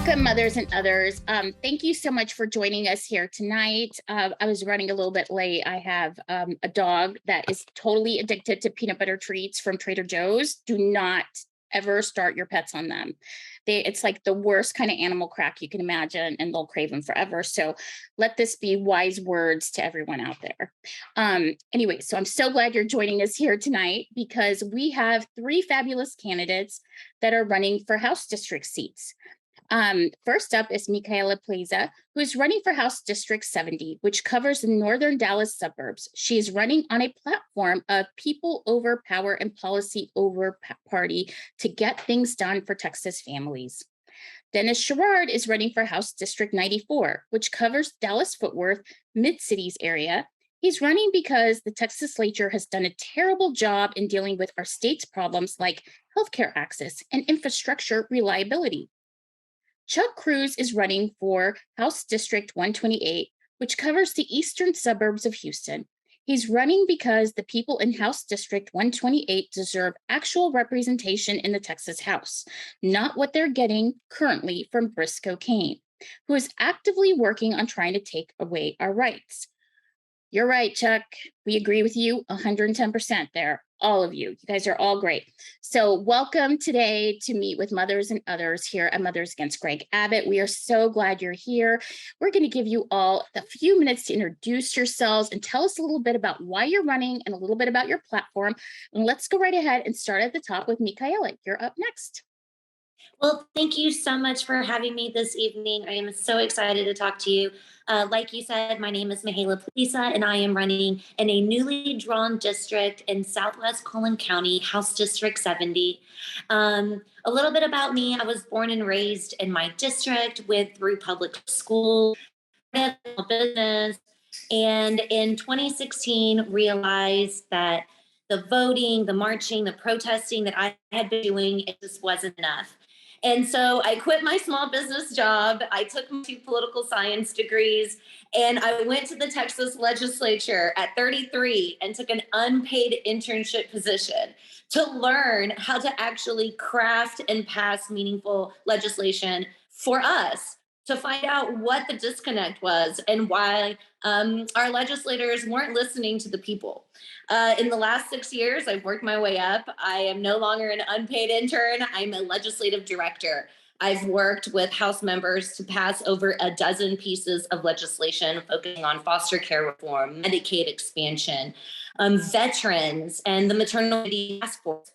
Welcome, mothers and others. Thank you so much for joining us here tonight. I was running a little bit late. I have a dog that is totally addicted to peanut butter treats from Trader Joe's. Do not ever start your pets on them. It's like the worst kind of animal crack you can imagine, and they'll crave them forever. So let this be wise words to everyone out there. Anyway, so I'm so glad you're joining us here tonight because we have 3 fabulous candidates that are running for House District seats. First up is Mihaela Plesa, who is running for House District 70, which covers the northern Dallas suburbs. She is running on a platform of people over power and policy over party to get things done for Texas families. Dennis Sherrard is running for House District 94, which covers Dallas-Fort Worth, Mid-Cities area. He's running because the Texas legislature has done a terrible job in dealing with our state's problems like healthcare access and infrastructure reliability. Chuck Cruz is running for House District 128, which covers the eastern suburbs of Houston. He's running because the people in House District 128 deserve actual representation in the Texas House, not what they're getting currently from Briscoe Cain, who is actively working on trying to take away our rights. You're right, Chuck. We agree with you 110% there. All of you. You guys are all great. So welcome today to meet with mothers and others here at Mothers Against Greg Abbott. We are so glad you're here. We're going to give you all a few minutes to introduce yourselves and tell us a little bit about why you're running and a little bit about your platform. And let's go right ahead and start at the top with Mihaela. You're up next. Well, thank you so much for having me this evening. I am so excited to talk to you. Like you said, my name is Mihaela Plesa, and I am running in a newly drawn district in Southwest Collin County, House District 70. A little bit about me. I was born and raised in my district, went through public school, business, and in 2016 realized that the voting, the marching, the protesting that I had been doing, it just wasn't enough. And so I quit my small business job. I took my 2 political science degrees, and I went to the Texas legislature at 33 and took an unpaid internship position to learn how to actually craft and pass meaningful legislation for us, to find out what the disconnect was and why our legislators weren't listening to the people. In the last 6 years, I've worked my way up. I am no longer an unpaid intern. I'm a legislative director. I've worked with House members to pass over a dozen pieces of legislation focusing on foster care reform, Medicaid expansion, veterans, and the maternity task force.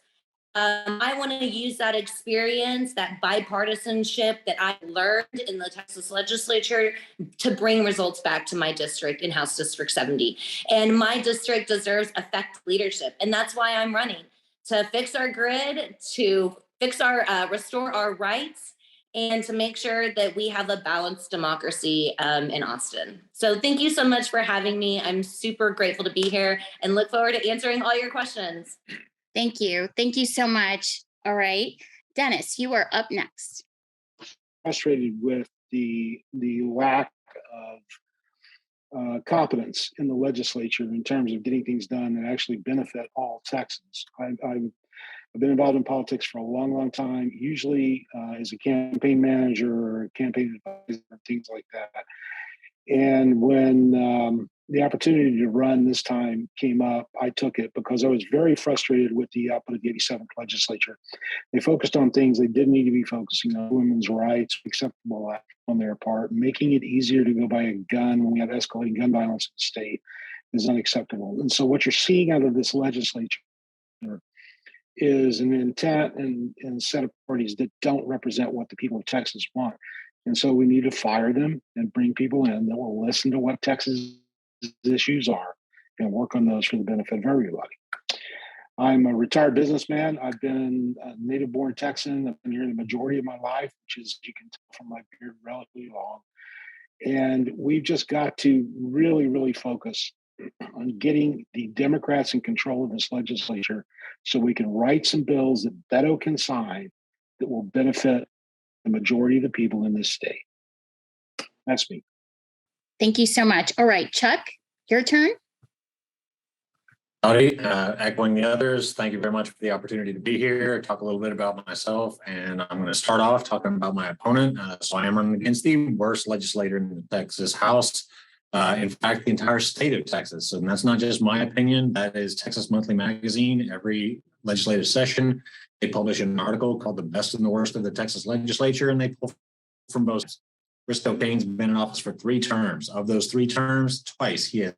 I want to use that experience, that bipartisanship that I learned in the Texas legislature to bring results back to my district in House District 70. And my district deserves effective leadership. And that's why I'm running, to fix our grid, to fix restore our rights, and to make sure that we have a balanced democracy in Austin. So thank you so much for having me. I'm super grateful to be here and look forward to answering all your questions. Thank you. Thank you so much. All right. Dennis, you are up next. Frustrated with the lack of competence in the legislature in terms of getting things done that actually benefit all Texans. I've been involved in politics for a long, long time, usually as a campaign manager or campaign advisor, things like that. And when the opportunity to run this time came up, I took it because I was very frustrated with the output of the 87th legislature. They focused on things they didn't need to be focusing on: women's rights, acceptable act on their part, making it easier to go buy a gun when we have escalating gun violence in the state is unacceptable. And so what you're seeing out of this legislature is an intent and set of parties that don't represent what the people of Texas want. And so we need to fire them and bring people in that will listen to what Texas issues are and work on those for the benefit of everybody. I'm a retired businessman. I've been a native-born Texan. I've been here the majority of my life, which is, you can tell from my beard, relatively long. And we've just got to really, really focus on getting the Democrats in control of this legislature so we can write some bills that Beto can sign that will benefit the majority of the people in this state. That's me. Thank you so much. All right, Chuck, your turn. Howdy, echoing the others, thank you very much for the opportunity to be here, talk a little bit about myself, and I'm going to start off talking about my opponent. So I am running against the worst legislator in the Texas House, in fact, the entire state of Texas. And that's not just my opinion, that is Texas Monthly Magazine. Every legislative session, they publish an article called The Best and the Worst of the Texas Legislature, and they pull from both. Briscoe Cain's been in office for 3 terms. Of those 3 terms, twice he has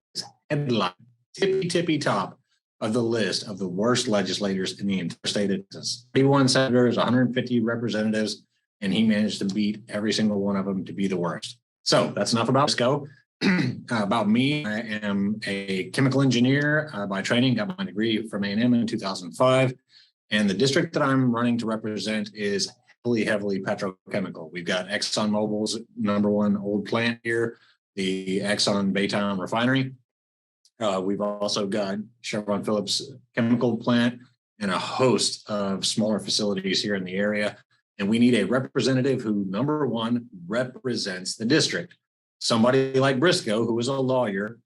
headlined tippy top of the list of the worst legislators in the entire state of Texas. 31 senators, 150 representatives, and he managed to beat every single one of them to be the worst. So that's enough about Briscoe. About me, I am a chemical engineer by training, got my degree from A&M in 2005. And the district that I'm running to represent is heavily petrochemical. We've got ExxonMobil's #1 old plant here, the Exxon Baytown refinery. We've also got Chevron Phillips chemical plant and a host of smaller facilities here in the area. And we need a representative who, #1, represents the district. Somebody like Briscoe, who is a lawyer.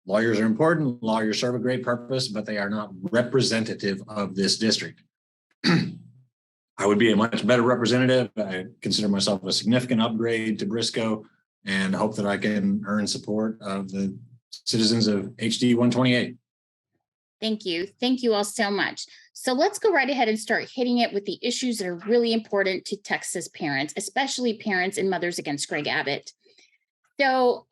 Lawyers are important. Lawyers serve a great purpose, but they are not representative of this district. I would be a much better representative. I consider myself a significant upgrade to Briscoe and hope that I can earn support of the citizens of HD128. Thank you. Thank you all so much. So let's go right ahead and start hitting it with the issues that are really important to Texas parents, especially parents and Mothers Against Greg Abbott. So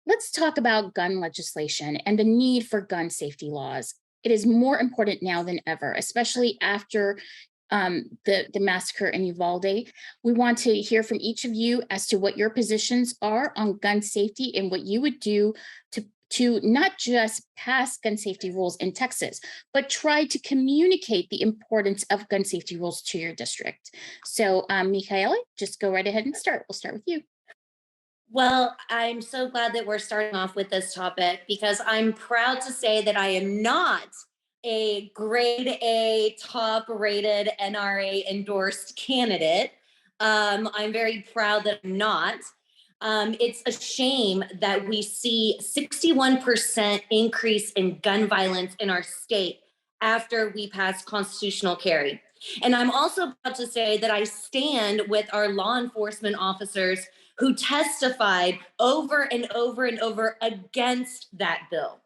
let's talk about gun legislation and the need for gun safety laws. It is more important now than ever, especially after the massacre in Uvalde. We want to hear from each of you as to what your positions are on gun safety and what you would do to not just pass gun safety rules in Texas, but try to communicate the importance of gun safety rules to your district. So Mihaela, just go right ahead and start. We'll start with you. Well, I'm so glad that we're starting off with this topic because I'm proud to say that I am not a grade A top rated NRA endorsed candidate. I'm very proud that I'm not. It's a shame that we see 61% increase in gun violence in our state after we passed constitutional carry. And I'm also proud to say that I stand with our law enforcement officers who testified over and over and over against that bill.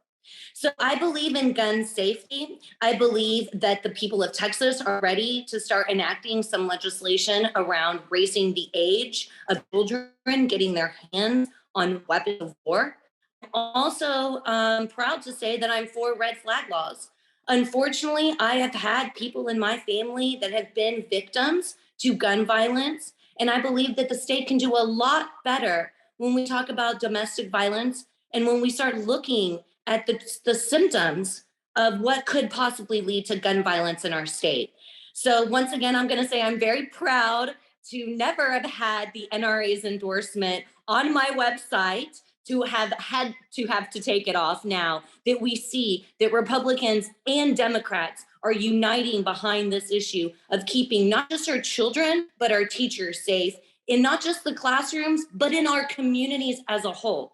So I believe in gun safety. I believe that the people of Texas are ready to start enacting some legislation around raising the age of children getting their hands on weapons of war. I'm also proud to say that I'm for red flag laws. Unfortunately, I have had people in my family that have been victims to gun violence. And I believe that the state can do a lot better when we talk about domestic violence and when we start looking at the symptoms of what could possibly lead to gun violence in our state. So once again, I'm going to say I'm very proud to never have had the NRA's endorsement on my website, to have to take it off now that we see that Republicans and Democrats are uniting behind this issue of keeping not just our children, but our teachers safe in not just the classrooms, but in our communities as a whole.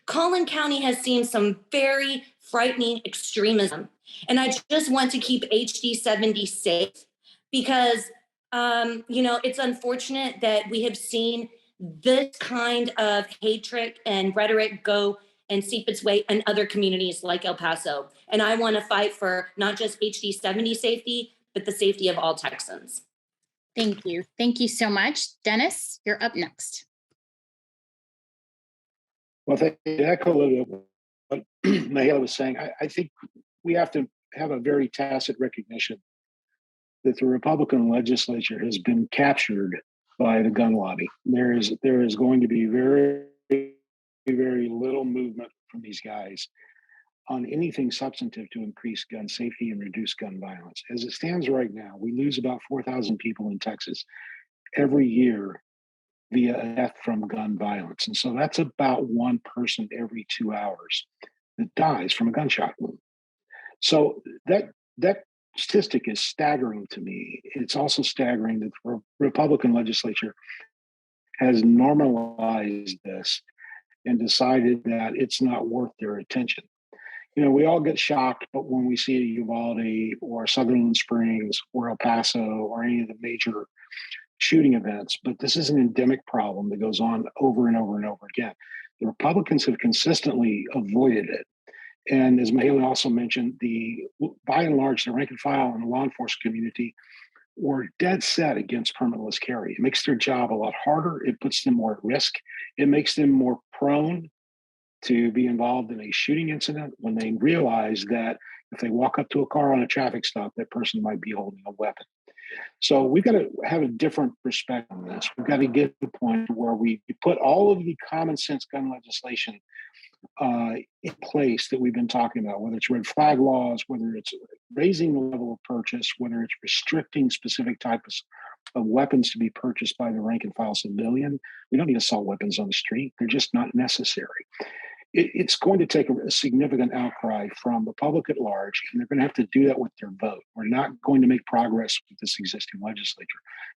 Collin County has seen some very frightening extremism. And I just want to keep HD70 safe because, it's unfortunate that we have seen this kind of hatred and rhetoric go and seep its way in other communities like El Paso. And I want to fight for not just HD70 safety, but the safety of all Texans. Thank you. Thank you so much. Dennis, you're up next. Well, to echo a little bit what Mihaela was saying, I think we have to have a very tacit recognition that the Republican legislature has been captured by the gun lobby. There is going to be very, very little movement from these guys on anything substantive to increase gun safety and reduce gun violence. As it stands right now, we lose about 4,000 people in Texas every year via a death from gun violence. And so that's about one person every 2 hours that dies from a gunshot wound. So that statistic is staggering to me. It's also staggering that the Republican legislature has normalized this and decided that it's not worth their attention. We all get shocked, but when we see Uvalde or Sutherland Springs or El Paso or any of the major shooting events, but this is an endemic problem that goes on over and over and over again. The Republicans have consistently avoided it. And as Mihaela also mentioned, by and large, the rank and file and the law enforcement community were dead set against permitless carry. It makes their job a lot harder. It puts them more at risk. It makes them more prone to be involved in a shooting incident when they realize that if they walk up to a car on a traffic stop, that person might be holding a weapon. So we've got to have a different perspective on this. We've got to get to the point where we put all of the common sense gun legislation in place that we've been talking about, whether it's red flag laws, whether it's raising the level of purchase, whether it's restricting specific types of weapons to be purchased by the rank and file civilian. We don't need assault weapons on the street. They're just not necessary. It's going to take a significant outcry from the public at large, and they're going to have to do that with their vote. We're not going to make progress with this existing legislature.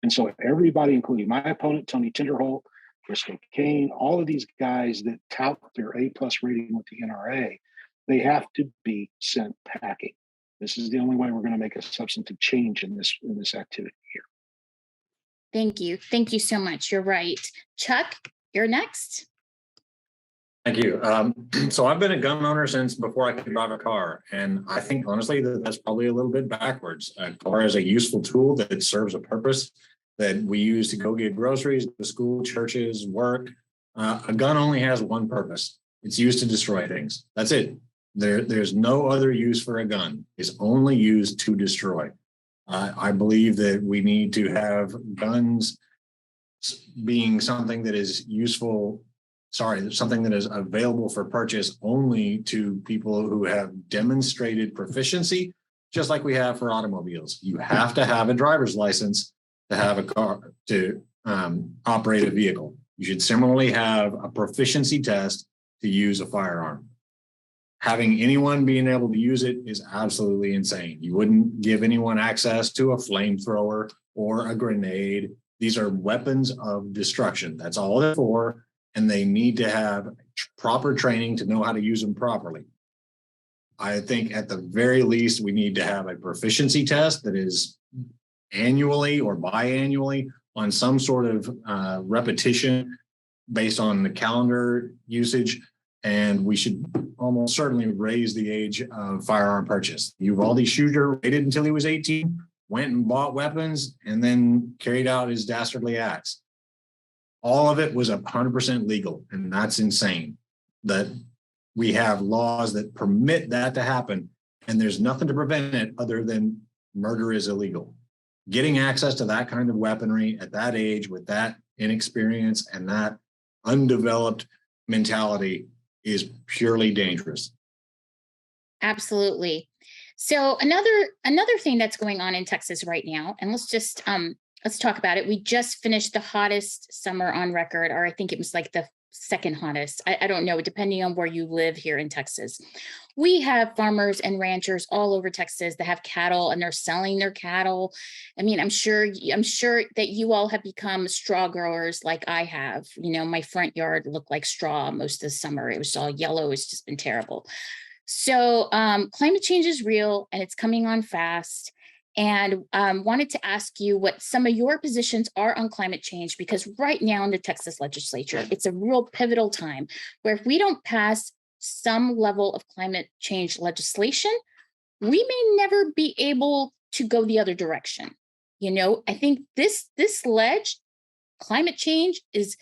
And so everybody, including my opponent, Tony Tinderholt, Briscoe Kane, all of these guys that tout their A+ rating with the NRA, they have to be sent packing. This is the only way we're going to make a substantive change in this activity here. Thank you. Thank you so much. You're right. Chuck, you're next. Thank you. So I've been a gun owner since before I could drive a car. And I think, honestly, that's probably a little bit backwards. A car is a useful tool that serves a purpose that we use to go get groceries, to school, churches, work. A gun only has one purpose. It's used to destroy things. That's it. There's no other use for a gun. It's only used to destroy. I believe that we need to have guns being something that is useful. Something that is available for purchase only to people who have demonstrated proficiency, just like we have for automobiles. You have to have a driver's license to have a car, to operate a vehicle. You should similarly have a proficiency test to use a firearm. Having anyone being able to use it is absolutely insane. You wouldn't give anyone access to a flamethrower or a grenade. These are weapons of destruction. That's all they're for. And they need to have proper training to know how to use them properly. I think at the very least, we need to have a proficiency test that is annually or biannually on some sort of repetition based on the calendar usage. And we should almost certainly raise the age of firearm purchase. Uvalde shooter waited until he was 18, went and bought weapons, and then carried out his dastardly acts. All of it was 100% legal, and that's insane that we have laws that permit that to happen, and there's nothing to prevent it other than murder is illegal. Getting access to that kind of weaponry at that age with that inexperience and that undeveloped mentality is purely dangerous. Absolutely. So another thing that's going on in Texas right now, and let's talk about it. We just finished the hottest summer on record, or I think it was like the second hottest. I don't know, depending on where you live here in Texas. We have farmers and ranchers all over Texas that have cattle and they're selling their cattle. I mean, I'm sure that you all have become straw growers like I have. My front yard looked like straw most of the summer. It was all yellow. It's just been terrible. So climate change is real and it's coming on fast. And wanted to ask you what some of your positions are on climate change, because right now in the Texas legislature, it's a real pivotal time where if we don't pass some level of climate change legislation, we may never be able to go the other direction. I think this climate change is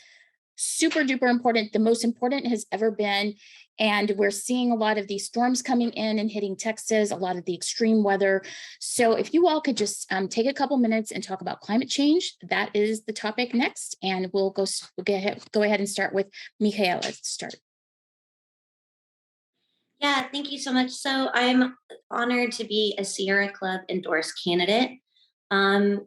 super duper important, the most important it has ever been. And we're seeing a lot of these storms coming in and hitting Texas, a lot of the extreme weather. So if you all could just take a couple minutes and talk about climate change, that is the topic next. And we'll go ahead and start with Mihaela to start. Yeah, thank you so much. So I'm honored to be a Sierra Club endorsed candidate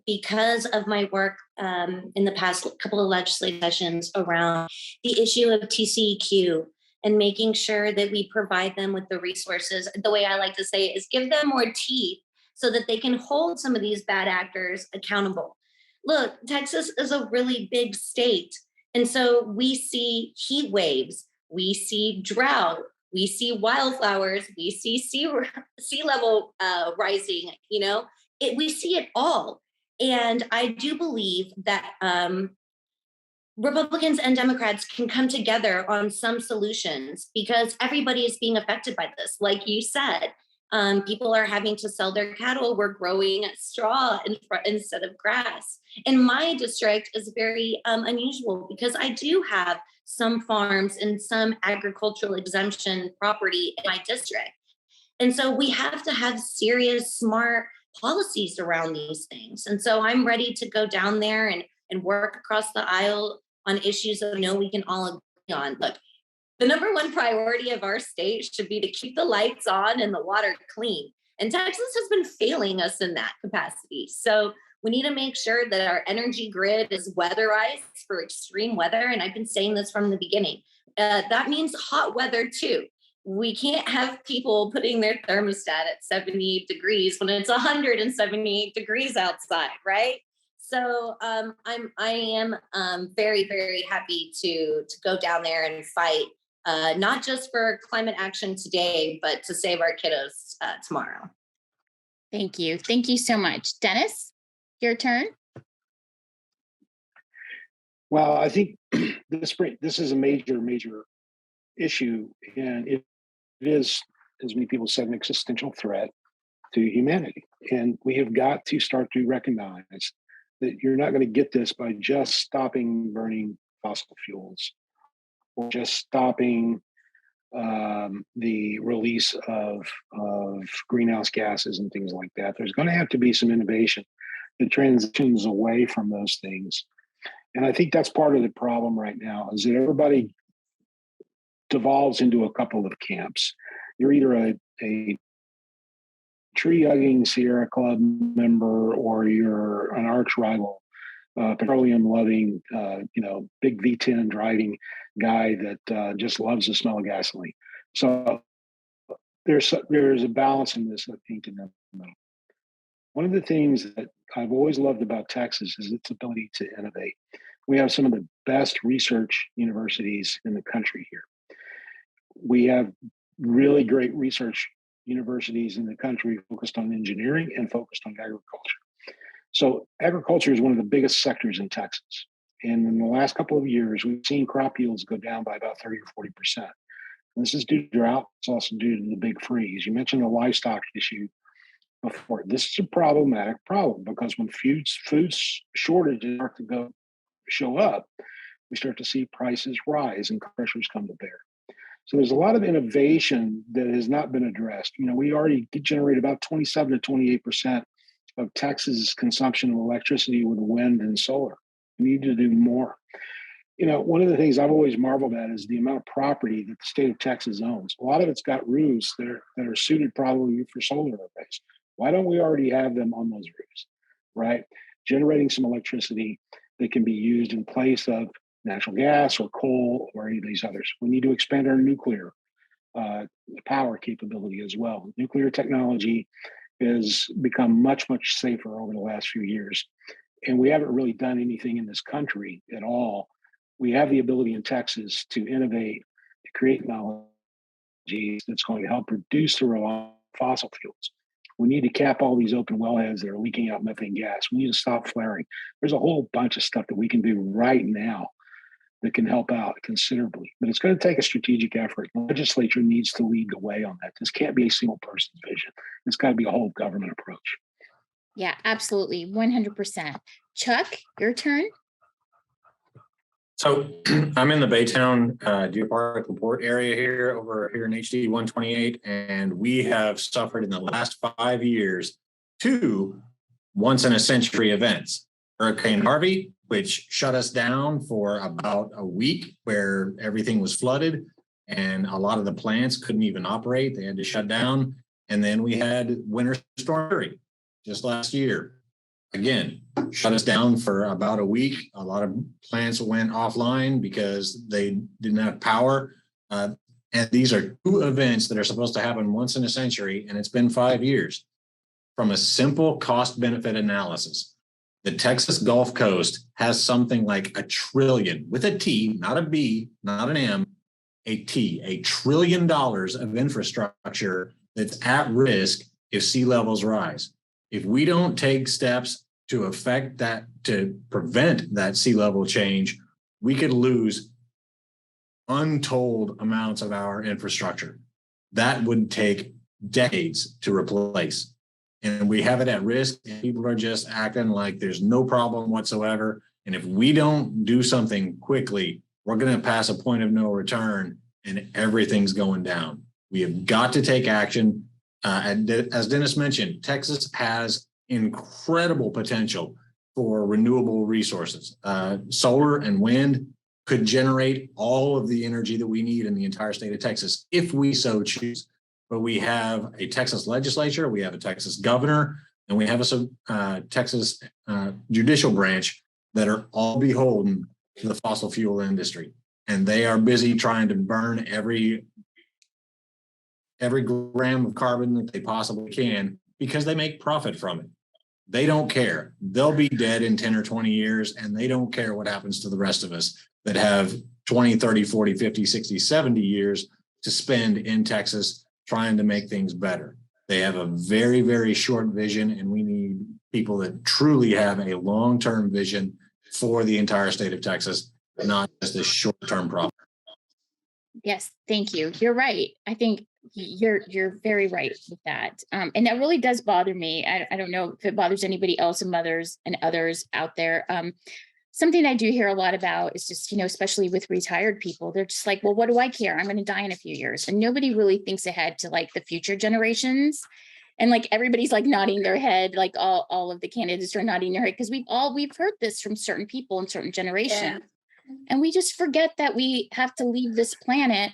because of my work in the past couple of legislative sessions around the issue of TCEQ and making sure that we provide them with the resources. The way I like to say it is give them more teeth so that they can hold some of these bad actors accountable. Look, Texas is a really big state. And so we see heat waves, we see drought, we see wildflowers, we see sea level rising, we see it all. And I do believe that Republicans and Democrats can come together on some solutions because everybody is being affected by this. Like you said, people are having to sell their cattle. We're growing straw instead of grass. And my district is very unusual because I do have some farms and some agricultural exemption property in my district. And so we have to have serious, smart policies around these things. And so I'm ready to go down there and work across the aisle on issues that I know we can all agree on. Look, the number one priority of our state should be to keep the lights on and the water clean. And Texas has been failing us in that capacity. So we need to make sure that our energy grid is weatherized for extreme weather. And I've been saying this from the beginning. That means hot weather too. We can't have people putting their thermostat at 78 degrees when it's 178 degrees outside, right? So I am very, very happy to go down there and fight, not just for climate action today, but to save our kiddos tomorrow. Thank you. Thank you so much. Dennis, your turn. Well, I think this is a major issue, and it is, as many people said, an existential threat to humanity. And we have got to start to recognize that you're not going to get this by just stopping burning fossil fuels or just stopping the release of greenhouse gases and things like that. There's going to have to be some innovation that transitions away from those things. And I think that's part of the problem right now is that everybody devolves into a couple of camps. You're either a tree-hugging Sierra Club member or you're an arch rival, petroleum-loving, big V10 driving guy that just loves the smell of gasoline. So there's a balance in this, I think, in the middle. One of the things that I've always loved about Texas is its ability to innovate. We have some of the best research universities in the country here. We have really great research universities in the country focused on engineering and focused on agriculture. So agriculture is one of the biggest sectors in Texas. And in the last couple of years, we've seen crop yields go down by about 30 or 40%. And this is due to drought. It's also due to the big freeze. You mentioned the livestock issue before. This is a problematic problem because when food shortages start to show up, we start to see prices rise and pressures come to bear. So there's a lot of innovation that has not been addressed. We already generate about 27 to 28% of Texas' consumption of electricity with wind and solar. We need to do more. One of the things I've always marveled at is the amount of property that the state of Texas owns. A lot of it's got roofs that are suited probably for solar arrays. Why don't we already have them on those roofs, right? Generating some electricity that can be used in place of natural gas or coal or any of these others. We need to expand our nuclear power capability as well. Nuclear technology has become much, much safer over the last few years. And we haven't really done anything in this country at all. We have the ability in Texas to innovate, to create technology that's going to help reduce the reliance on fossil fuels. We need to cap all these open wellheads that are leaking out methane gas. We need to stop flaring. There's a whole bunch of stuff that we can do right now that can help out considerably. But it's going to take a strategic effort. The legislature needs to lead the way on that. This can't be a single person's vision. It's got to be a whole government approach. Yeah, absolutely. 100%. Chuck, your turn. So I'm in the Baytown Deer Park LaPorte area over here in HD128, and we have suffered in the last 5 years 2 once-in-a-century events. Hurricane Harvey, which shut us down for about a week where everything was flooded and a lot of the plants couldn't even operate. They had to shut down. And then we had Winter Storm Uri just last year. Again, shut us down for about a week. A lot of plants went offline because they didn't have power. And these are 2 events that are supposed to happen once in a century, and it's been 5 years. From a simple cost-benefit analysis, the Texas Gulf Coast has something like $1 trillion, with a T, not a B, not an M, $1 trillion of infrastructure that's at risk if sea levels rise. If we don't take steps to affect that, to prevent that sea level change, we could lose untold amounts of our infrastructure. That would take decades to replace. And we have it at risk, and people are just acting like there's no problem whatsoever. And if we don't do something quickly, we're going to pass a point of no return and everything's going down. We have got to take action. And as Dennis mentioned, Texas has incredible potential for renewable resources. Solar and wind could generate all of the energy that we need in the entire state of Texas if we so choose. But we have a Texas legislature, we have a Texas governor, and we have a Texas judicial branch that are all beholden to the fossil fuel industry. And they are busy trying to burn every gram of carbon that they possibly can because they make profit from it. They don't care. They'll be dead in 10 or 20 years, and they don't care what happens to the rest of us that have 20, 30, 40, 50, 60, 70 years to spend in Texas trying to make things better. They have a very, very short vision, and we need people that truly have a long-term vision for the entire state of Texas, not just a short-term problem. Yes, thank you. You're right. I think you're very right with that. And that really does bother me. I don't know if it bothers anybody else and mothers and others out there. Something I do hear a lot about is just, especially with retired people, they're just like, well, what do I care? I'm going to die in a few years. And nobody really thinks ahead to like the future generations. And like everybody's like nodding their head, like all of the candidates are nodding their head because we've heard this from certain people in certain generations. Yeah. And we just forget that we have to leave this planet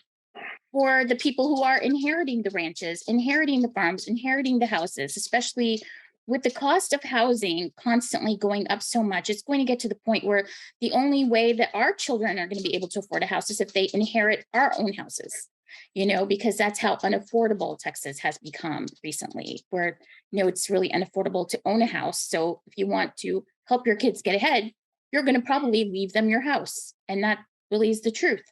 for the people who are inheriting the ranches, inheriting the farms, inheriting the houses, especially with the cost of housing constantly going up so much. It's going to get to the point where the only way that our children are going to be able to afford a house is if they inherit our own houses, because that's how unaffordable Texas has become recently, where, it's really unaffordable to own a house. So if you want to help your kids get ahead, you're going to probably leave them your house. And that really is the truth.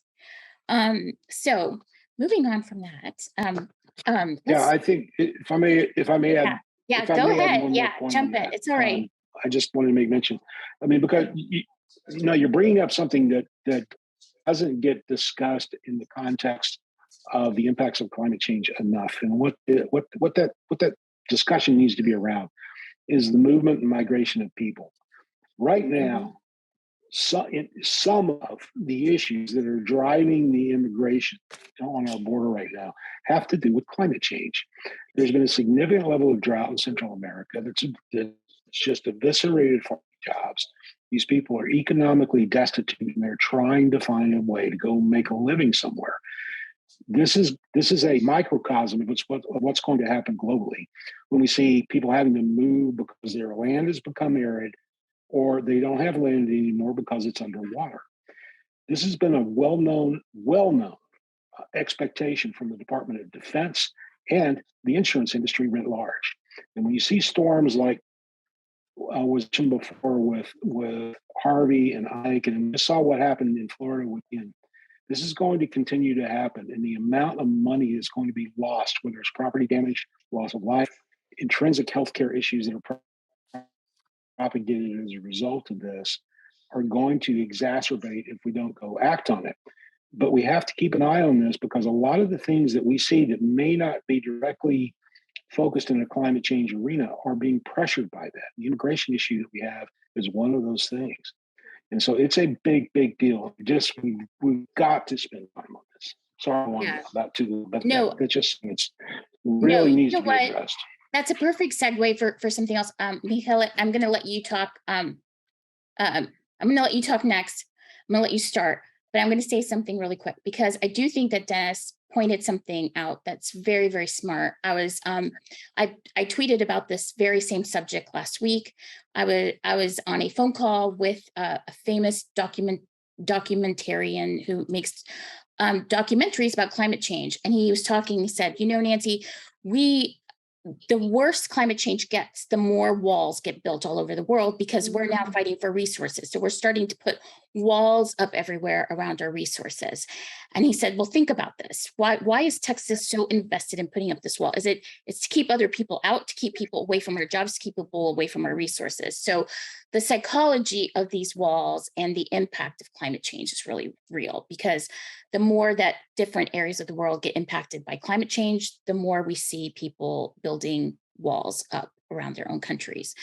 So moving on from that. I think if I may add. Yeah, go ahead. Yeah, jump in. It's all right. I just wanted to make mention. Because you're bringing up something that doesn't get discussed in the context of the impacts of climate change enough. And what that discussion needs to be around is the movement and migration of people. Right now, some of the issues that are driving the immigration on our border right now have to do with climate change. There's been a significant level of drought in Central America that's just eviscerated farm jobs. These people are economically destitute, and they're trying to find a way to go make a living somewhere. This is a microcosm of what's going to happen globally when we see people having to move because their land has become arid, or they don't have land anymore because it's underwater. This has been a well-known expectation from the Department of Defense and the insurance industry writ large. And when you see storms like was mentioned before with Harvey and Ike, and we saw what happened in Florida with Ian, this is going to continue to happen. And the amount of money is going to be lost, whether it's property damage, loss of life, intrinsic healthcare issues that are propagated as a result of this, are going to exacerbate if we don't go act on it. But we have to keep an eye on this, because a lot of the things that we see that may not be directly focused in a climate change arena are being pressured by that. The immigration issue that we have is one of those things. And so it's a big, big deal. We've got to spend time on this. Sorry, about to, but no, it's really needs to be addressed. That's a perfect segue for something else. Mihaela, I'm going to let you talk. I'm going to let you talk next. I'm going to let you start, but I'm going to say something really quick, because I do think that Dennis pointed something out that's very, very smart. I tweeted about this very same subject last week. I was on a phone call with a famous documentarian who makes documentaries about climate change. And he was talking, he said, Nancy, the worse climate change gets, the more walls get built all over the world, because we're now fighting for resources. So we're starting to put walls up everywhere around our resources. And he said, well, think about this. Why is Texas so invested in putting up this wall? It's to keep other people out, to keep people away from our jobs, to keep people away from our resources. So the psychology of these walls and the impact of climate change is really real, because the more that different areas of the world get impacted by climate change, the more we see people building walls up around their own countries.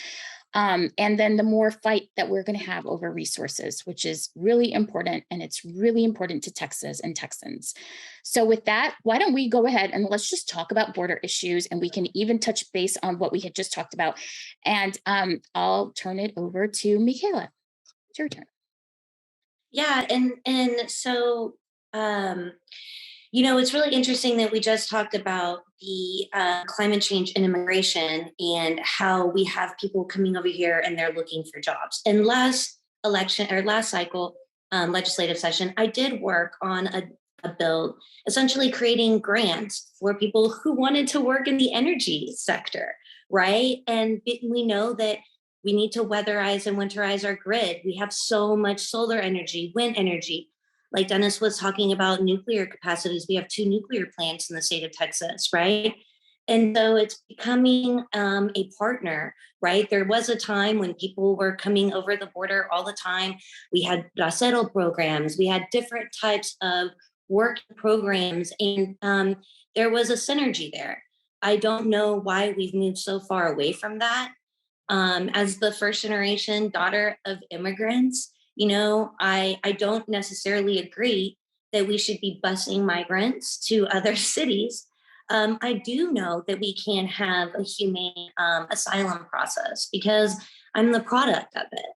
And then the more fight that we're going to have over resources, which is really important. And it's really important to Texas and Texans. So with that, why don't we go ahead and let's just talk about border issues, and we can even touch base on what we had just talked about. And I'll turn it over to Mihaela. It's your turn. Yeah, and so it's really interesting that we just talked about the climate change and immigration and how we have people coming over here and they're looking for jobs. And last cycle, legislative session, I did work on a bill essentially creating grants for people who wanted to work in the energy sector, right? And we know that we need to weatherize and winterize our grid. We have so much solar energy, wind energy. Like Dennis was talking about nuclear capacities, we have 2 nuclear plants in the state of Texas, right? And so it's becoming a partner, right? There was a time when people were coming over the border all the time. We had settle programs, we had different types of work programs, and there was a synergy there. I don't know why we've moved so far away from that. As the first generation daughter of immigrants, I don't necessarily agree that we should be busing migrants to other cities. I do know that we can have a humane asylum process because I'm the product of it.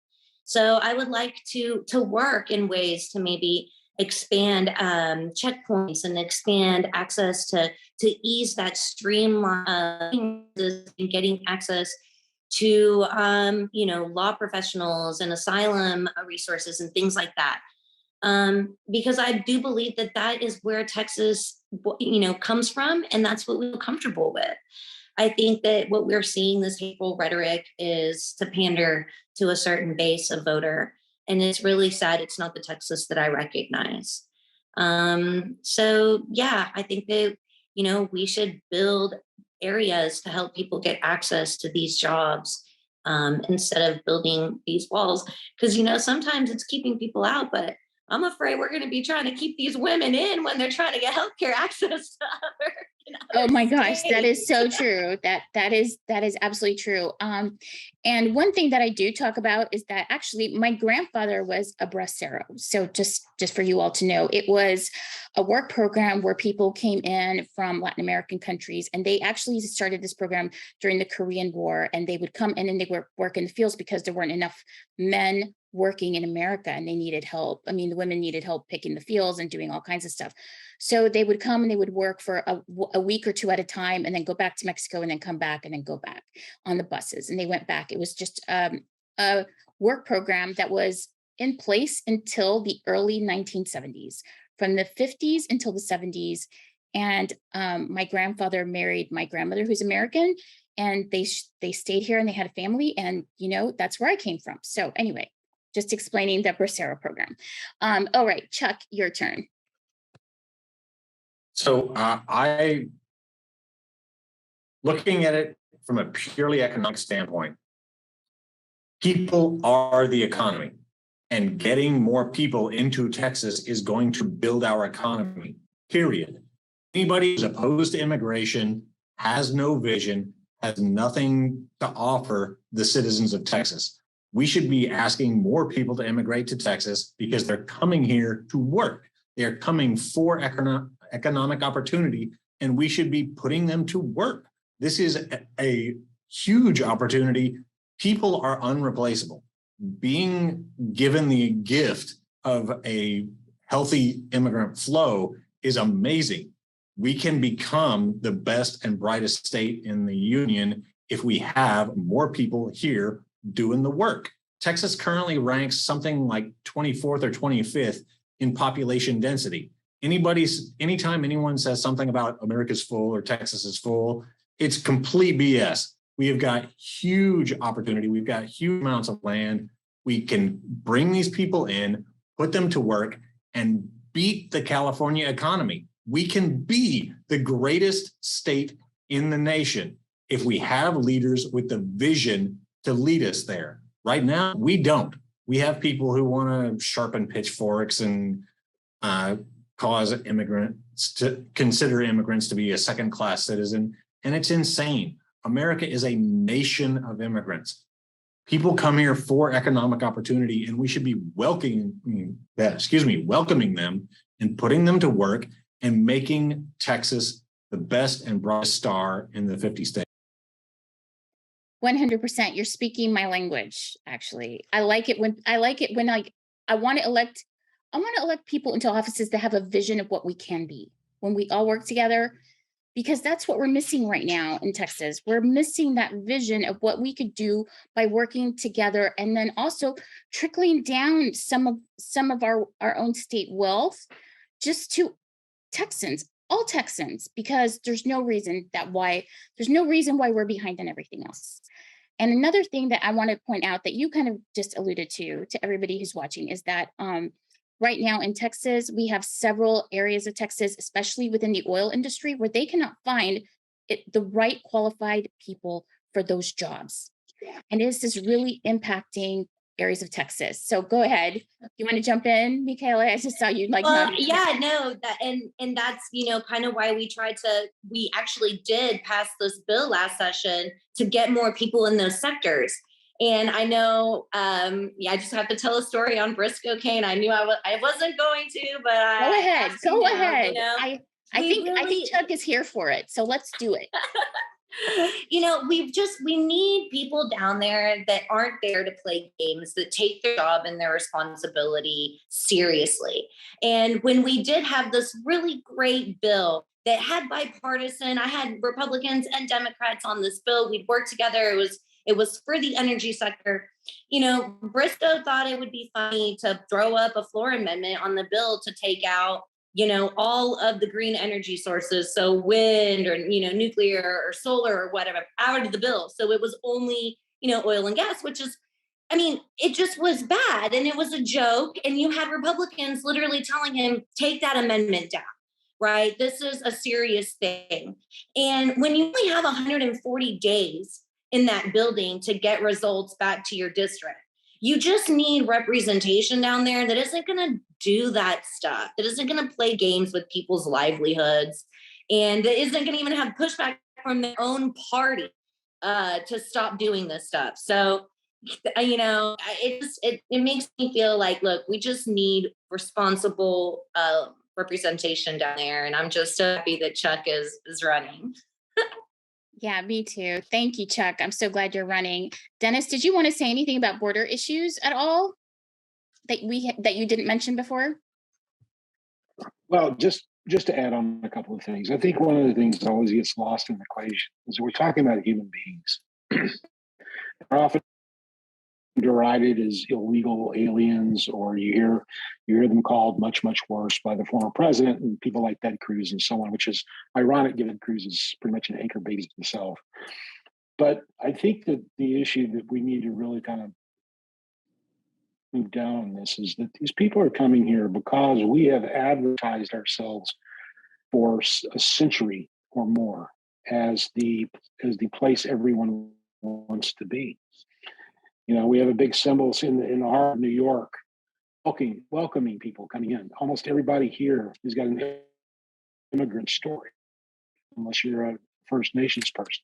So I would like to work in ways to maybe expand checkpoints and expand access to ease that streamline and getting access to law professionals and asylum resources and things like that, because I do believe that is where Texas comes from, and that's what we feel comfortable with. I think that what we're seeing, this hateful rhetoric, is to pander to a certain base of voter, and it's really sad it's not the Texas that I recognize. So yeah, I think that we should build areas to help people get access to these jobs instead of building these walls, because sometimes it's keeping people out, but I'm afraid we're going to be trying to keep these women in when they're trying to get healthcare access to other. Oh my gosh, that is so true. That is absolutely true. And one thing that I do talk about is that actually my grandfather was a bracero. So just for you all to know, it was a work program where people came in from Latin American countries, and they actually started this program during the Korean War, and they would come in and they would work in the fields because there weren't enough men working in America and they needed help. I mean, the women needed help picking the fields and doing all kinds of stuff. So they would come and they would work for a week or 2 at a time, and then go back to Mexico and then come back and then go back on the buses. And they went back. It was just a work program that was in place until the early 1970s, from the 50s until the 70s. And my grandfather married my grandmother, who's American, and they stayed here and they had a family. And, that's where I came from. So anyway, just explaining the Bracero program. All right, Chuck, your turn. So I, looking at it from a purely economic standpoint, people are the economy, and getting more people into Texas is going to build our economy, period. Anybody who's opposed to immigration has no vision, has nothing to offer the citizens of Texas. We should be asking more people to immigrate to Texas because they're coming here to work. They're coming for economic opportunity, and we should be putting them to work. This is a huge opportunity. People are unreplaceable. Being given the gift of a healthy immigrant flow is amazing. We can become the best and brightest state in the union if we have more people here doing the work. Texas currently ranks something like 24th or 25th in population density. Anytime anyone says something about America's full or Texas is full, It's complete BS. We have got huge opportunity. We've got huge amounts of land. We can bring these people in, put them to work, and beat the California economy. We can be the greatest state in the nation if we have leaders with the vision to lead us there. Right now, we don't. We have people who want to sharpen pitchforks and cause immigrants to consider immigrants to be a second-class citizen, and it's insane. America is a nation of immigrants. People come here for economic opportunity, and we should be welcoming them and putting them to work and making Texas the best and brightest star in the 50 states. 100%. You're speaking my language, actually. I like it when I want to elect people into offices that have a vision of what we can be when we all work together, because that's what we're missing right now in Texas. We're missing that vision of what we could do by working together, and then also trickling down some of our own state wealth just to Texans, all Texans, because there's no reason why we're behind on everything else. And another thing that I want to point out that you kind of just alluded to everybody who's watching is that right now in Texas, we have several areas of Texas, especially within the oil industry, where they cannot find the right qualified people for those jobs. And this is really impacting areas of Texas. So go ahead. You want to jump in, Mihaela? I just saw you like. And that's, kind of why we actually did pass this bill last session to get more people in those sectors. And I know, I just have to tell a story on Briscoe Cane. I knew I wasn't going to, but go ahead. I think Chuck is here for it. So let's do it. We need people down there that aren't there to play games, that take their job and their responsibility seriously. And when we did have this really great bill that had bipartisan, I had Republicans and Democrats on this bill. We'd worked together. It was for the energy sector. Briscoe thought it would be funny to throw up a floor amendment on the bill to take out all of the green energy sources. So wind or, nuclear or solar or whatever out of the bill. So it was only, oil and gas, which is, it just was bad. And it was a joke. And you had Republicans literally telling him, take that amendment down, right? This is a serious thing. And when you only have 140 days in that building to get results back to your district, you just need representation down there that isn't going to do that stuff, that isn't going to play games with people's livelihoods, and that isn't going to even have pushback from their own party to stop doing this stuff. So, it makes me feel like, look, we just need responsible representation down there. And I'm just so happy that Chuck is running. Yeah, me too. Thank you, Chuck. I'm so glad you're running. Dennis, did you want to say anything about border issues at all that you didn't mention before? Well, just to add on a couple of things. I think one of the things that always gets lost in the equation is we're talking about human beings. They're often derided as illegal aliens, or you hear them called much, much worse by the former president and people like Ted Cruz and so on, which is ironic given Cruz is pretty much an anchor baby himself. But I think that the issue that we need to really kind of move down on this is that these people are coming here because we have advertised ourselves for a century or more as the place everyone wants to be. We have a big symbol in the heart of New York, welcoming people coming in. Almost everybody here has got an immigrant story, unless you're a First Nations person.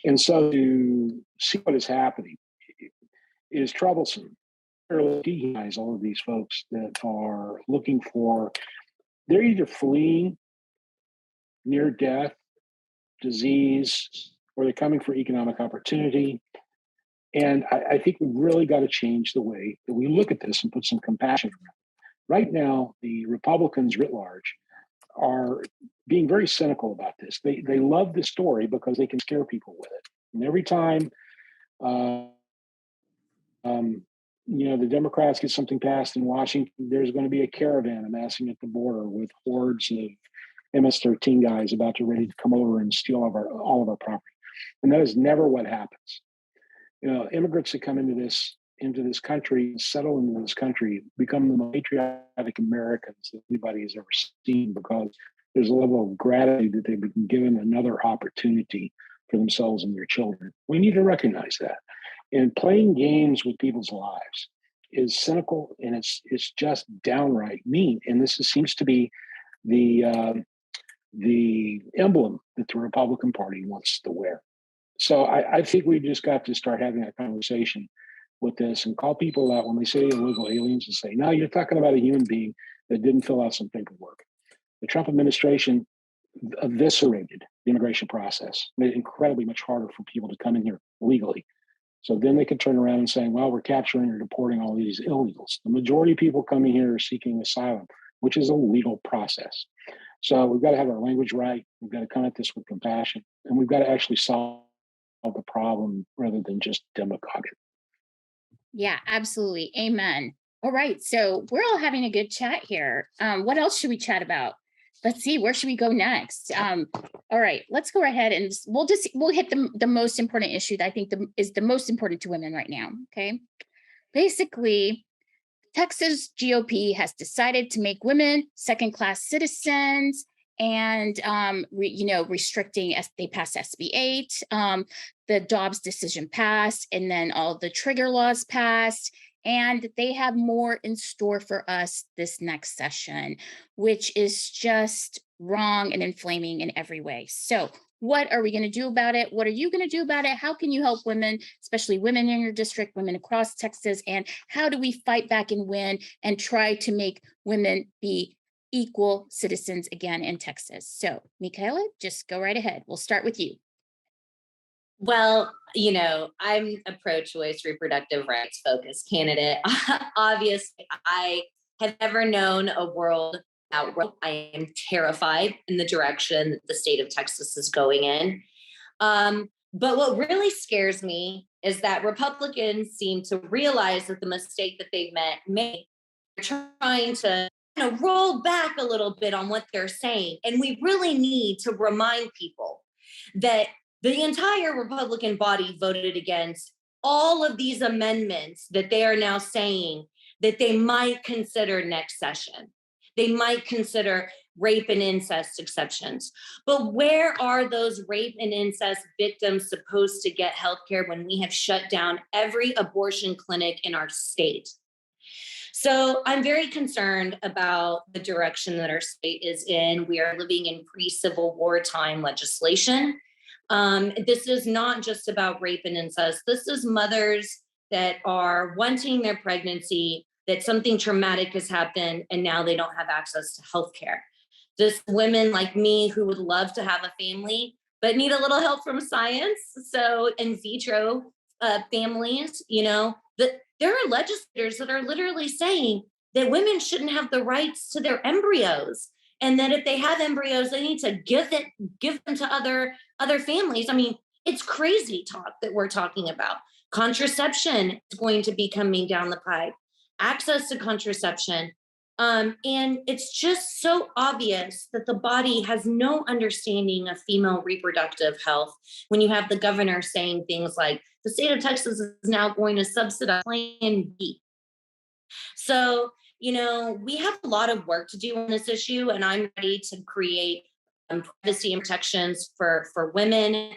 And so to see what is happening is troublesome. Really dehumanize all of these folks that are looking they're either fleeing near death, disease, or they're coming for economic opportunity. And I think we've really got to change the way that we look at this and put some compassion around it. Right now, the Republicans writ large are being very cynical about this. They love the story because they can scare people with it. And every time, the Democrats get something passed in Washington, there's going to be a caravan amassing at the border with hordes of MS-13 guys about to ready to come over and steal all of our property. And that is never what happens. Immigrants that come into this country, settle into this country, become the most patriotic Americans that anybody has ever seen, because there's a level of gratitude that they've been given another opportunity for themselves and their children. We need to recognize that. And playing games with people's lives is cynical, and it's just downright mean. And seems to be the emblem that the Republican Party wants to wear. So I think we just got to start having a conversation with this and call people out when they say illegal aliens and say, no, you're talking about a human being that didn't fill out some paperwork. The Trump administration eviscerated the immigration process, made it incredibly much harder for people to come in here legally. So then they could turn around and say, well, we're capturing or deporting all these illegals. The majority of people coming here are seeking asylum, which is a legal process. So we've got to have our language right. We've got to come at this with compassion, and we've got to actually solve the problem rather than just demagogue it. Yeah, absolutely. Amen. All right. So we're all having a good chat here. What else should we chat about? Let's see, where should we go next? All right, let's go ahead and we'll hit the most important issue that I think is the most important to women right now. Okay. Basically, Texas GOP has decided to make women second-class citizens and, restricting as they passed SB 8, the Dobbs decision passed, and then all the trigger laws passed. And they have more in store for us this next session, which is just wrong and inflaming in every way. So what are we going to do about it? What are you going to do about it? How can you help women, especially women in your district, women across Texas? And how do we fight back and win and try to make women be equal citizens again in Texas? So Mihaela, just go right ahead. We'll start with you. Well, I'm a pro-choice reproductive rights focused candidate. Obviously, I have never known a world without. I am terrified in the direction that the state of Texas is going in. But what really scares me is that Republicans seem to realize that the mistake that they've made, they're trying to roll back a little bit on what they're saying. And we really need to remind people that the entire Republican body voted against all of these amendments that they are now saying that they might consider next session. They might consider rape and incest exceptions. But where are those rape and incest victims supposed to get health care when we have shut down every abortion clinic in our state? So I'm very concerned about the direction that our state is in. We are living in pre-Civil War time legislation. This is not just about rape and incest. This is mothers that are wanting their pregnancy, that something traumatic has happened, and now they don't have access to healthcare. This women like me who would love to have a family, but need a little help from science. So in vitro families, that there are legislators that are literally saying that women shouldn't have the rights to their embryos. And that if they have embryos, they need to give them to other families. I mean, it's crazy talk that we're talking about. Contraception is going to be coming down the pipe, access to contraception. And it's just so obvious that the body has no understanding of female reproductive health when you have the governor saying things like, the state of Texas is now going to subsidize Plan B. So, we have a lot of work to do on this issue, and I'm ready to create privacy and protections for women,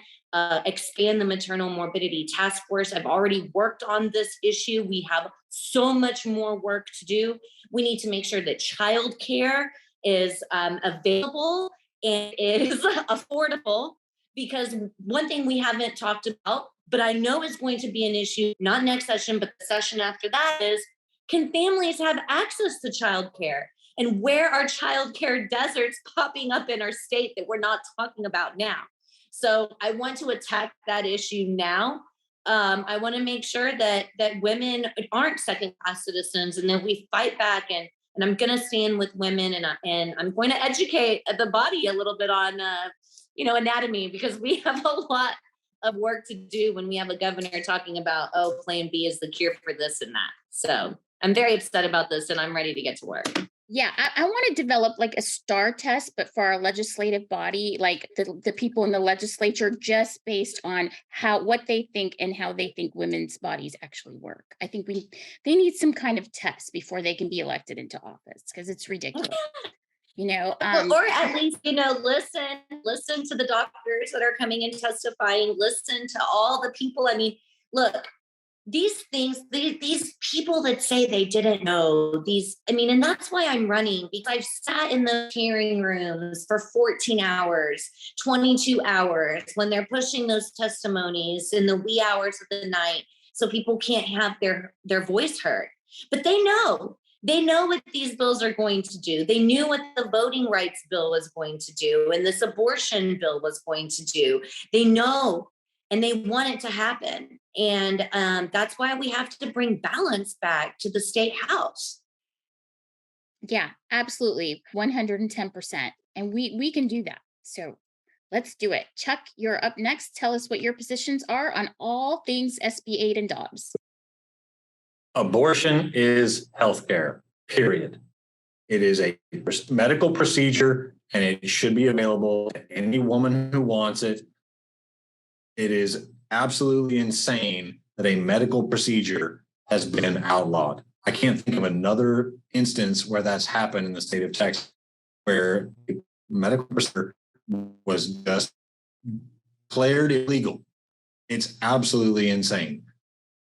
expand the maternal morbidity task force. I've already worked on this issue. We have so much more work to do. We need to make sure that childcare is available and is affordable, because one thing we haven't talked about, but I know is going to be an issue, not next session, but the session after that, is can families have access to childcare? And where are childcare deserts popping up in our state that we're not talking about now? So I want to attack that issue now. I want to make sure that women aren't second-class citizens, and that we fight back. And I'm going to stand with women, and I'm going to educate the body a little bit on, anatomy, because we have a lot of work to do when we have a governor talking about, Plan B is the cure for this and that. So I'm very upset about this, and I'm ready to get to work. Yeah, I want to develop like a star test, but for our legislative body, like the people in the legislature, just based on what they think and how they think women's bodies actually work. I think they need some kind of test before they can be elected into office because it's ridiculous. You know, Or at least, listen to the doctors that are coming and testifying, listen to all the people. I mean, look, these things, these people that say they didn't know these, I mean, and that's why I'm running, because I've sat in the hearing rooms for 14 hours, 22 hours when they're pushing those testimonies in the wee hours of the night so people can't have their voice heard. But they know what these bills are going to do. They knew what the voting rights bill was going to do and this abortion bill was going to do. They know, and they want it to happen. And that's why we have to bring balance back to the state house. yeah, absolutely, 110%, and we can do that. So let's do it. Chuck, you're up next. Tell us what your positions are on all things SB 8 and Dobbs. Abortion is healthcare, period. It is a medical procedure and it should be available to any woman who wants it. It is absolutely insane that a medical procedure has been outlawed. I can't think of another instance where that's happened in the state of Texas, where a medical procedure was just declared illegal. It's absolutely insane.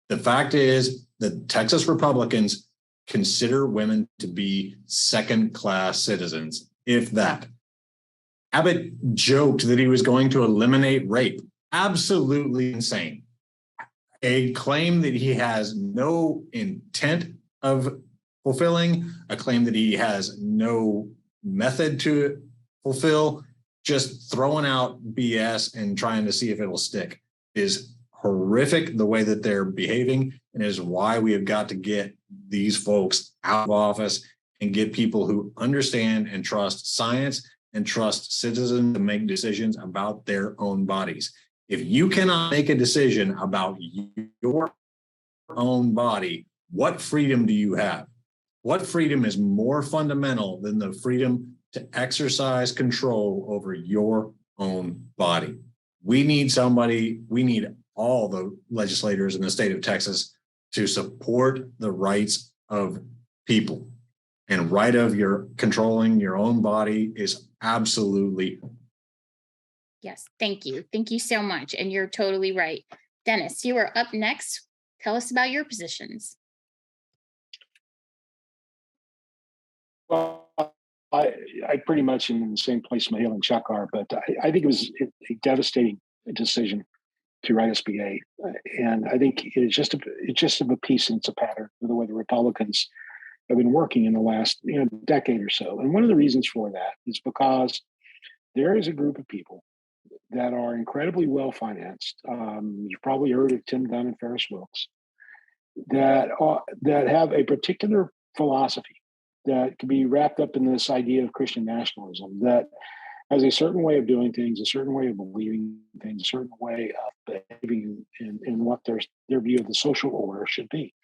The fact is that Texas Republicans consider women to be second-class citizens, if that. Abbott joked that he was going to eliminate rape. Absolutely insane. A claim that he has no intent of fulfilling, a claim that he has no method to fulfill, just throwing out BS and trying to see if it'll stick is horrific. The way that they're behaving, and is why we have got to get these folks out of office and get people who understand and trust science and trust citizens to make decisions about their own bodies. If you cannot make a decision about your own body, what freedom do you have? What freedom is more fundamental than the freedom to exercise control over your own body? We need all the legislators in the state of Texas to support the rights of people. And right of your controlling your own body is absolutely. Yes, thank you. Thank you so much. And you're totally right. Dennis, you are up next. Tell us about your positions. Well, I pretty much am in the same place Mihaela and Chuck are, but I think it was a devastating decision to write SB 8. And I think it's just of a piece, and it's a pattern of the way the Republicans have been working in the last decade or so. And one of the reasons for that is because there is a group of people that are incredibly well financed. You've probably heard of Tim Dunn and Ferris Wilks, that have a particular philosophy that can be wrapped up in this idea of Christian nationalism, that has a certain way of doing things, a certain way of believing things, a certain way of behaving in what their view of the social order should be.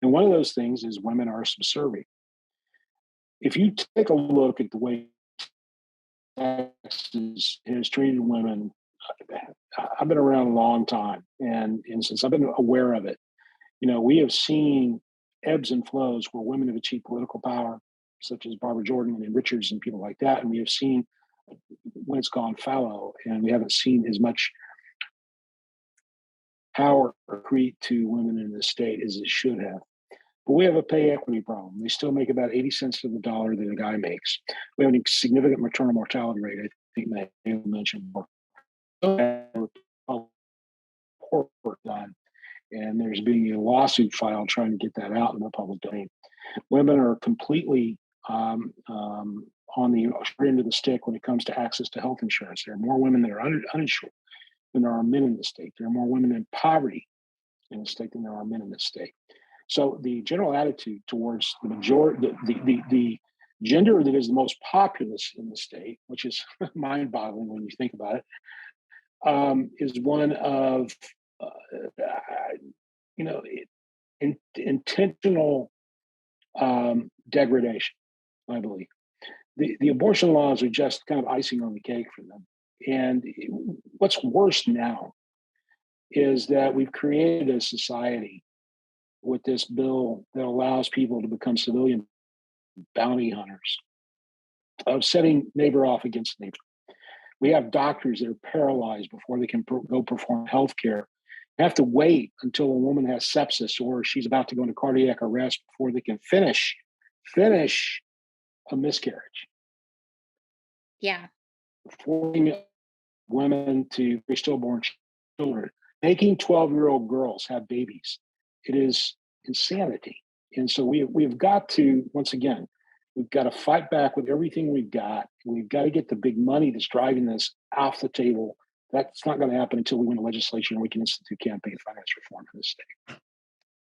And one of those things is women are subservient. If you take a look at the way Texas has treated women, I've been around a long time, and since I've been aware of it, we have seen ebbs and flows where women have achieved political power, such as Barbara Jordan and Richards and people like that, and we have seen when it's gone fallow, and we haven't seen as much power accrete to women in the state as it should have. But we have a pay equity problem. They still make about 80 cents to the dollar that a guy makes. We have a significant maternal mortality rate, I think Mihaela mentioned before. Report done, and there's being a lawsuit filed trying to get that out in the public domain. Women are completely on the end of the stick when it comes to access to health insurance. There are more women that are uninsured than there are men in the state. There are more women in poverty in the state than there are men in the state. So the general attitude towards the majority, the gender that is the most populous in the state, which is mind-boggling when you think about it, is one of intentional degradation. I believe. The abortion laws are just kind of icing on the cake for them. And what's worse now is that we've created a society with this bill that allows people to become civilian bounty hunters, of setting neighbor off against neighbor. We have doctors that are paralyzed before they can go perform health care. They have to wait until a woman has sepsis or she's about to go into cardiac arrest before they can finish a miscarriage. Yeah. Forcing women to raise stillborn children, making 12-year-old girls have babies. It is insanity. And so we've got to, once again, we've got to fight back with everything we've got. We've got to get the big money that's driving this off the table. That's not going to happen until we win the legislature and we can institute campaign finance reform in this state.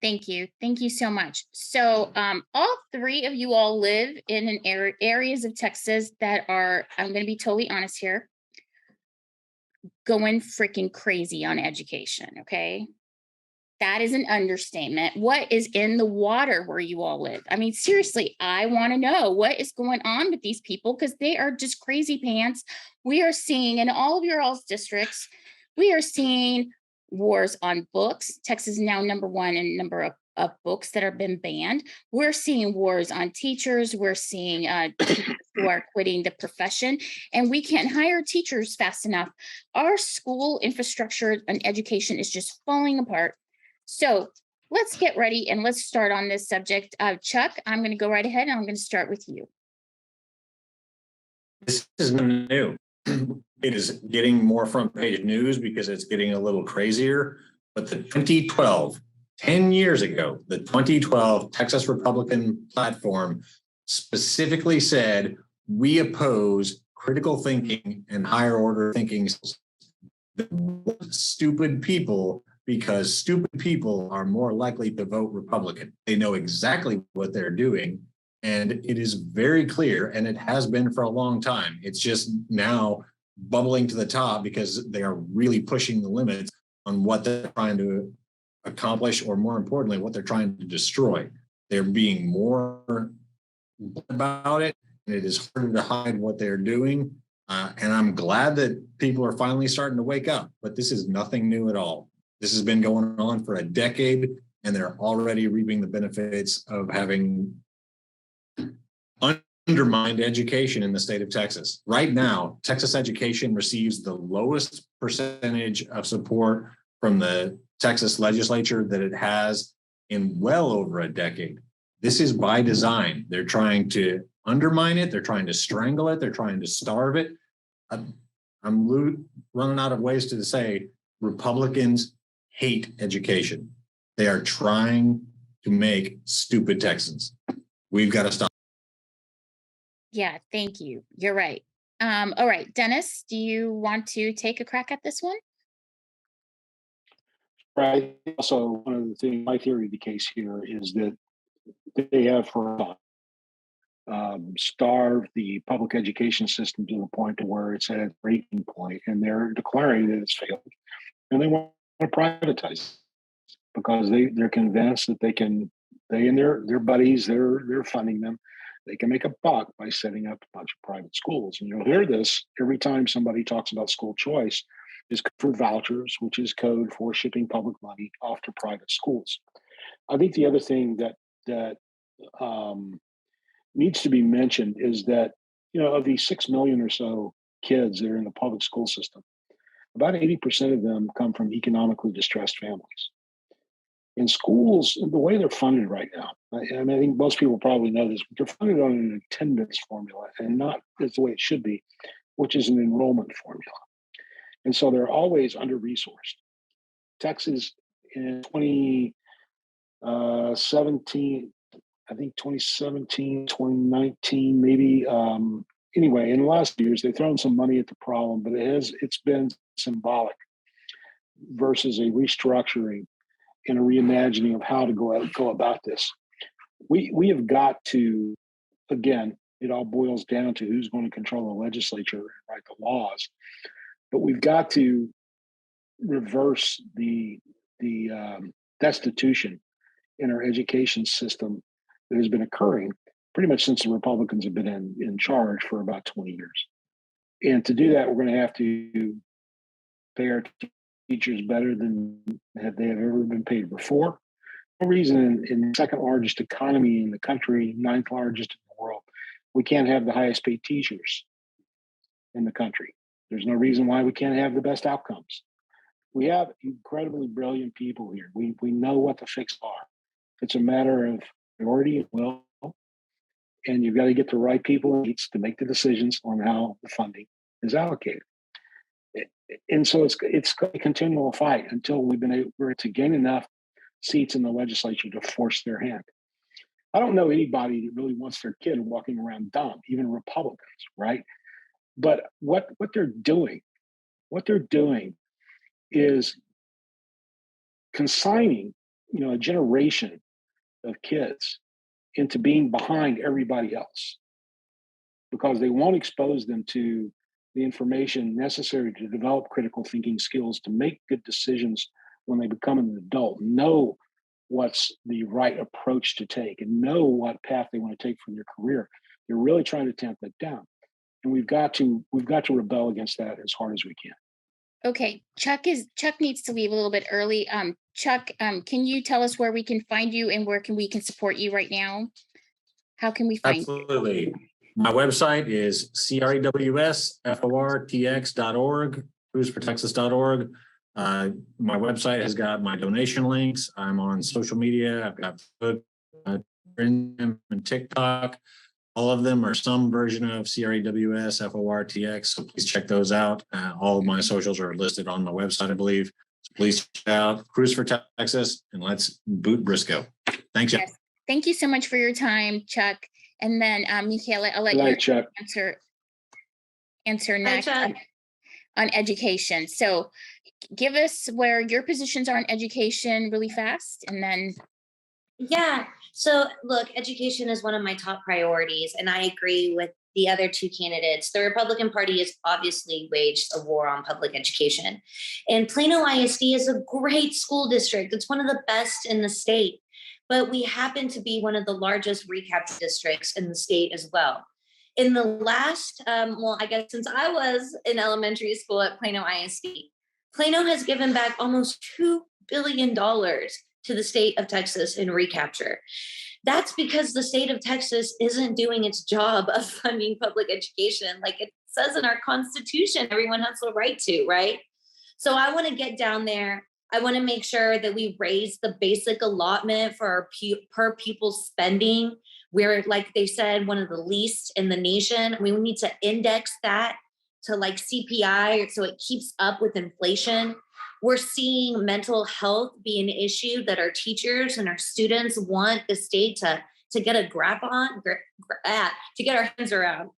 Thank you. Thank you so much. So all three of you all live in an areas of Texas that are, I'm going to be totally honest here, going freaking crazy on education. Okay. That is an understatement. What is in the water where you all live? I mean, seriously, I want to know what is going on with these people because they are just crazy pants. We are seeing in all of your all's districts, we are seeing wars on books. Texas is now #1 in number of books that have been banned. We're seeing wars on teachers. We're seeing teachers who are quitting the profession, and we can't hire teachers fast enough. Our school infrastructure and education is just falling apart. So let's get ready and let's start on this subject. Chuck, I'm going to go right ahead and I'm going to start with you. This is new. It is getting more front page news because it's getting a little crazier. But the 2012, 10 years ago, the 2012 Texas Republican platform specifically said, we oppose critical thinking and higher order thinking. Stupid people, because stupid people are more likely to vote Republican. They know exactly what they're doing. And it is very clear, and it has been for a long time. It's just now bubbling to the top because they are really pushing the limits on what they're trying to accomplish, or more importantly, what they're trying to destroy. They're being more about it, and it is harder to hide what they're doing. And I'm glad that people are finally starting to wake up, but this is nothing new at all. This has been going on for a decade, and they're already reaping the benefits of having undermined education in the state of Texas. Right now, Texas education receives the lowest percentage of support from the Texas legislature that it has in well over a decade. This is by design. They're trying to undermine it. They're trying to strangle it. They're trying to starve it. I'm running out of ways to say Republicans hate education. They are trying to make stupid Texans. We've got to stop. Yeah, thank you. You're right. All right, Dennis, do you want to take a crack at this one? Right. Also, one of the things, my theory of the case here is that they have starved the public education system to the point to where it's at a breaking point, and they're declaring that it's failed, and they want to privatize because they're convinced that they and their buddies, they're funding them. They can make a buck by setting up a bunch of private schools. And you'll hear this every time somebody talks about school choice, is for vouchers, which is code for shipping public money off to private schools. I think the other thing that needs to be mentioned is that, of these 6 million or so kids that are in the public school system, about 80% of them come from economically distressed families. In schools, the way they're funded right now, I think most people probably know this, but they're funded on an attendance formula and not as the way it should be, which is an enrollment formula. And so they're always under-resourced. Texas in 2017, I think 2017, 2019, maybe. Anyway, in the last years, they've thrown some money at the problem, but it's been symbolic versus a restructuring and a reimagining of how to go about this. We have got to, again, it all boils down to who's going to control the legislature and write the laws. But we've got to reverse the destitution in our education system that has been occurring. pretty much since the Republicans have been in charge for about 20 years. And to do that, we're going to have to pay our teachers better than they have ever been paid before. No reason in the second largest economy in the country, ninth largest in the world, we can't have the highest paid teachers in the country. There's no reason why we can't have the best outcomes. We have incredibly brilliant people here. We know what the fixes are. It's a matter of priority and will, and you've got to get the right people in seats to make the decisions on how the funding is allocated. And so it's a continual fight until we've been able to gain enough seats in the legislature to force their hand. I don't know anybody that really wants their kid walking around dumb, even Republicans, right? But what they're doing is consigning, a generation of kids into being behind everybody else because they won't expose them to the information necessary to develop critical thinking skills to make good decisions when they become an adult, know what's the right approach to take and know what path they want to take for their career. They're really trying to tamp that down. And we've got to rebel against that as hard as we can. Okay, Chuck needs to leave a little bit early. Chuck, can you tell us where we can find you and where we can support you right now? How can we find you? Absolutely. My website is crewsfortexas.org, crewsfortexas.org. My website has got my donation links. I'm on social media. I've got Facebook, Instagram, and TikTok. All of them are some version of CREWS, so please check those out. All of my socials are listed on my website, I believe. So please check out Crews for Texas and let's boot Briscoe. Thanks, yes. Thank you so much for your time, Chuck. And then Mihaela, I'll let you answer next on education. So give us where your positions are on education really fast, and then. Yeah. So look, education is one of my top priorities, and I agree with the other two candidates. The Republican Party has obviously waged a war on public education. And Plano ISD is a great school district. It's one of the best in the state, but we happen to be one of the largest recapture districts in the state as well. In the last, I guess since I was in elementary school at Plano ISD, Plano has given back almost $2 billion to the state of Texas in recapture. That's because the state of Texas isn't doing its job of funding public education. Like it says in our Constitution, everyone has the right to, right? So I want to get down there. I want to make sure that we raise the basic allotment for our per pupil spending. We're, like they said, one of the least in the nation. We need to index that to like CPI so it keeps up with inflation. We're seeing mental health be an issue that our teachers and our students want the state to get a grab on, to get our hands around.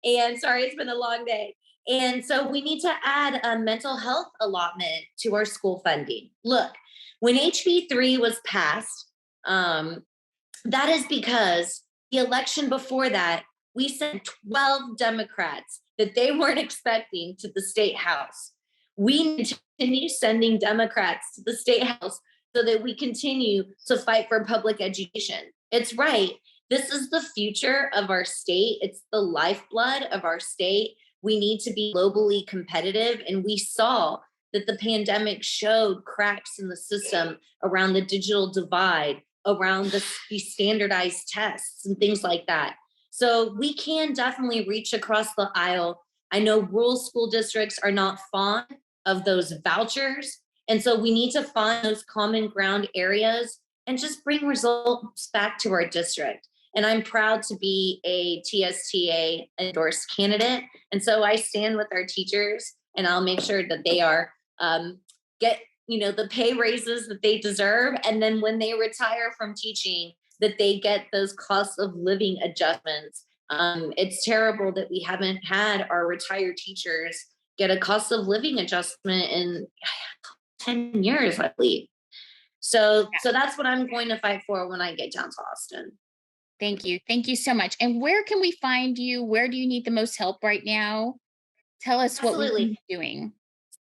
And sorry, it's been a long day. And so we need to add a mental health allotment to our school funding. Look, when HB3 was passed, that is because the election before that, we sent 12 Democrats that they weren't expecting to the state house. We need to continue sending Democrats to the state house so that we continue to fight for public education. It's right. This is the future of our state. It's the lifeblood of our state. We need to be globally competitive. And we saw that the pandemic showed cracks in the system around the digital divide, around the standardized tests and things like that. So we can definitely reach across the aisle. I know rural school districts are not fond of those vouchers. And so we need to find those common ground areas and just bring results back to our district. And I'm proud to be a TSTA endorsed candidate. And so I stand with our teachers and I'll make sure that they are get, the pay raises that they deserve. And then when they retire from teaching, that they get those cost of living adjustments. It's terrible that we haven't had our retired teachers get a cost of living adjustment in 10 years, I believe. So that's what I'm going to fight for when I get down to Austin. Thank you. Thank you so much. And where can we find you? Where do you need the most help right now? Tell us what we're doing.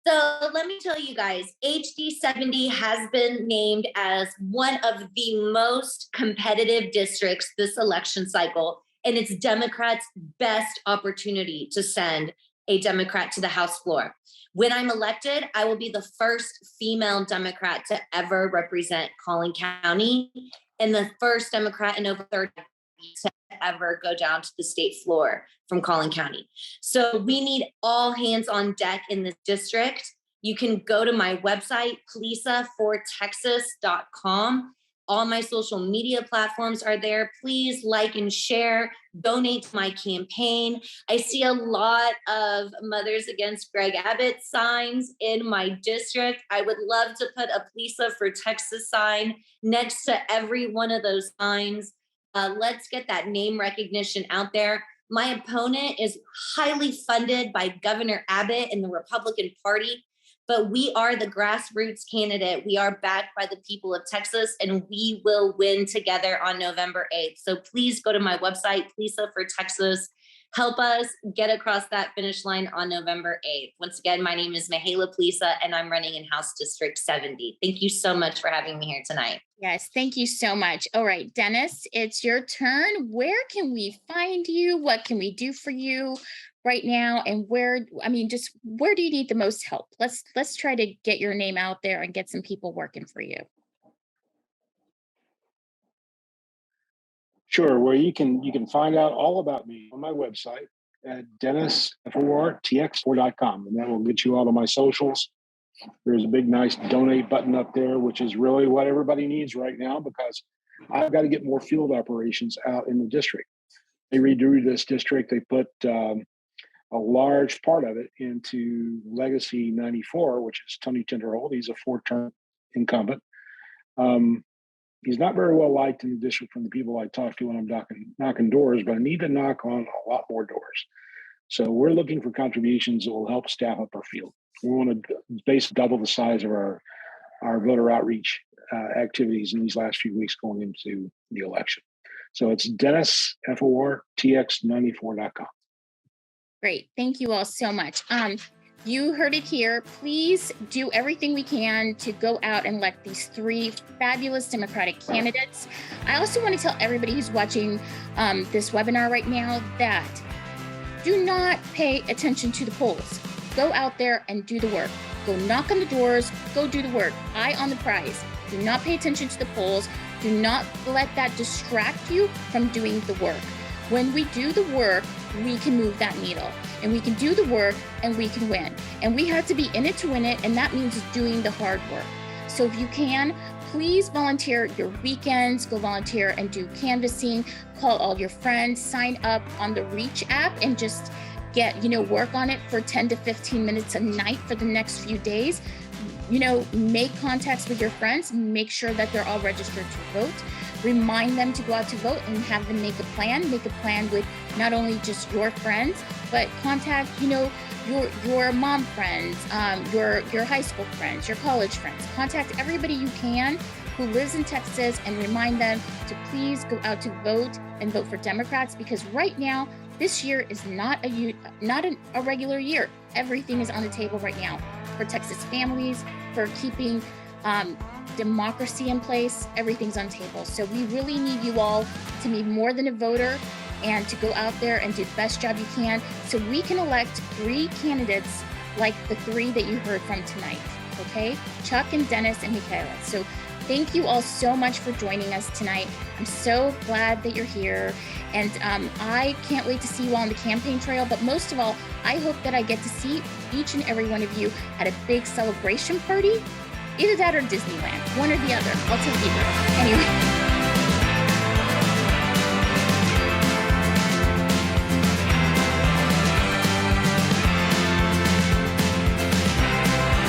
So let me tell you guys, HD70 has been named as one of the most competitive districts this election cycle, and it's Democrats' best opportunity to send a Democrat to the House floor. When I'm elected, I will be the first female Democrat to ever represent Collin County and the first Democrat in over 30 years to ever go down to the state floor from Collin County. So we need all hands on deck in this district. You can go to my website, plesafortexas.com. All my social media platforms are there. Please like and share, donate to my campaign. I see a lot of Mothers Against Greg Abbott signs in my district. I would love to put a Plesa for Texas sign next to every one of those signs. Let's get that name recognition out there. My opponent is highly funded by Governor Abbott and the Republican Party, but we are the grassroots candidate. We are backed by the people of Texas, and we will win together on November 8th. So please go to my website, Plesa for Texas. Help us get across that finish line on November 8th. Once again, my name is Mihaela Plesa, and I'm running in House District 70. Thank you so much for having me here tonight. Yes, thank you so much. All right, Dennis, it's your turn. Where can we find you? What can we do for you right now? And where do you need the most help? Let's try to get your name out there and get some people working for you. Sure. Well, you can find out all about me on my website at dennisfortx4.com, and that will get you all of my socials. There's a big, nice donate button up there, which is really what everybody needs right now, because I've got to get more field operations out in the district. They redrew this district. They put a large part of it into Legacy 94, which is Tony Tinderhold. He's a 4-term incumbent. He's not very well liked in the district from the people I talk to when I'm knocking doors, but I need to knock on a lot more doors. So we're looking for contributions that will help staff up our field. We want to basically double the size of our voter outreach activities in these last few weeks going into the election. So it's dennisfortx94.com. Great. Thank you all so much. You heard it here. Please do everything we can to go out and elect these 3 fabulous Democratic candidates. I also want to tell everybody who's watching this webinar right now that do not pay attention to the polls. Go out there and do the work. Go knock on the doors. Go do the work. Eye on the prize. Do not pay attention to the polls. Do not let that distract you from doing the work. When we do the work, we can move that needle, and we can do the work and we can win. And we have to be in it to win it, and that means doing the hard work. So if you can, please volunteer your weekends, go volunteer and do canvassing, call all your friends, sign up on the Reach app and just get, work on it for 10 to 15 minutes a night for the next few days. Make contacts with your friends, make sure that they're all registered to vote. Remind them to go out to vote and have them make a plan with not only just your friends, but contact, your mom friends, your high school friends, your college friends. Contact everybody you can who lives in Texas and remind them to please go out to vote and vote for Democrats, because right now, this year is not a regular year. Everything is on the table right now for Texas families, for keeping democracy in place. Everything's on the table. So we really need you all to be more than a voter and to go out there and do the best job you can so we can elect 3 candidates like the 3 that you heard from tonight. Okay? Chuck and Dennis and Mihaela. So thank you all so much for joining us tonight. I'm so glad that you're here. And I can't wait to see you all on the campaign trail. But most of all, I hope that I get to see each and every one of you at a big celebration party. Either that or Disneyland, one or the other. I'll take either. Anyway.